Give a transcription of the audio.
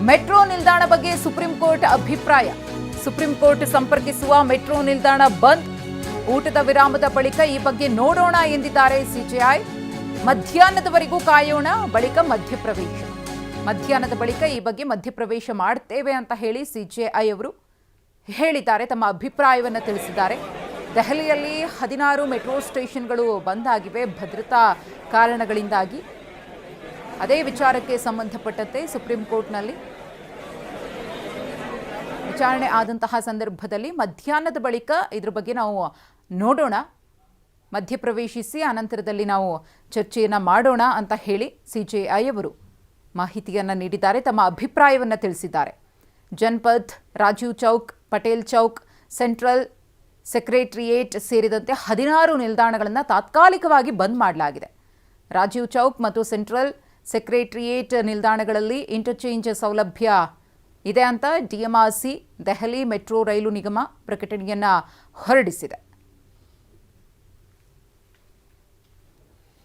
Metro ನಿಲ್ದಾಣ ಬಗ್ಗೆ supreme court ಅಭಿಪ್ರಾಯ. ಸುಪ್ರೀಂ ಕೋರ್ಟ್ ಸಂಪರ್ಕಿಸುವ ಮೆಟ್ರೋ ನಿಲ್ದಾಣ ಬಂದ್. ಊಟದ ವಿರಾಮದ ಬಳಿಕ ಈ ಬಗ್ಗೆ ನೋಡೋಣ ಎಂದಿದ್ದಾರೆ ಸಿಜೆಐ. ಮಧ್ಯಾಹ್ನದವರೆಗೂ ಕಾಯೋಣ, ಬಳಿಕ ಮಧ್ಯಪ್ರವೇಶ. ಮಧ್ಯಾಹ್ನದ ಬಳಿಕ ಈ ಬಗ್ಗೆ ಮಧ್ಯಪ್ರವೇಶ ಮಾಡ್ತೇವೆ ಅಂತ ಹೇಳಿ ಸಿಜೆಐ ಅವರು ಹೇಳಿದ್ದಾರೆ, ತಮ್ಮ ಅಭಿಪ್ರಾಯವನ್ನು ತಿಳಿಸಿದ್ದಾರೆ. ದೆಹಲಿಯಲ್ಲಿ 16 ಮೆಟ್ರೋ ಸ್ಟೇಷನ್ಗಳು ಬಂದ್ ಆಗಿವೆ ಭದ್ರತಾ ಕಾರಣಗಳಿಂದಾಗಿ. ಅದೇ ವಿಚಾರಕ್ಕೆ ಸಂಬಂಧಪಟ್ಟಂತೆ ಸುಪ್ರೀಂ ಕೋರ್ಟ್ನಲ್ಲಿ ವಿಚಾರಣೆ ಆದಂತಹ ಸಂದರ್ಭದಲ್ಲಿ ಮಧ್ಯಾಹ್ನದ ಬಳಿಕ ಇದ್ರ ಬಗ್ಗೆ ನಾವು ನೋಡೋಣ, ಮಧ್ಯಪ್ರವೇಶಿಸಿ ಅನಂತರದಲ್ಲಿ ನಾವು ಚರ್ಚೆಯನ್ನು ಮಾಡೋಣ ಅಂತ ಹೇಳಿ ಸಿಜೆಐ ಅವರು ಮಾಹಿತಿಯನ್ನು ನೀಡಿದ್ದಾರೆ, ತಮ್ಮ ಅಭಿಪ್ರಾಯವನ್ನು ತಿಳಿಸಿದ್ದಾರೆ. ಜನಪಥ್, ರಾಜೀವ್ ಚೌಕ್, ಪಟೇಲ್ ಚೌಕ್, ಸೆಂಟ್ರಲ್, ಸೆಕ್ರೆಟರಿಯೇಟ್ ಸೇರಿದಂತೆ 16 ನಿಲ್ದಾಣಗಳನ್ನು ತಾತ್ಕಾಲಿಕವಾಗಿ ಬಂದ್ ಮಾಡಲಾಗಿದೆ. ರಾಜೀವ್ ಚೌಕ್ ಮತ್ತು ಸೆಂಟ್ರಲ್, ಸೆಕ್ರೆಟರಿಯೇಟ್ ನಿಲ್ದಾಣಗಳಲ್ಲಿ ಇಂಟರ್ಚೇಂಜ್ ಸೌಲಭ್ಯ ಇದೆ ಅಂತ DMRC, ದೆಹಲಿ ಮೆಟ್ರೋ ರೈಲು ನಿಗಮ ಪ್ರಕಟಣೆಯನ್ನು ಹೊರಡಿಸಿದೆ.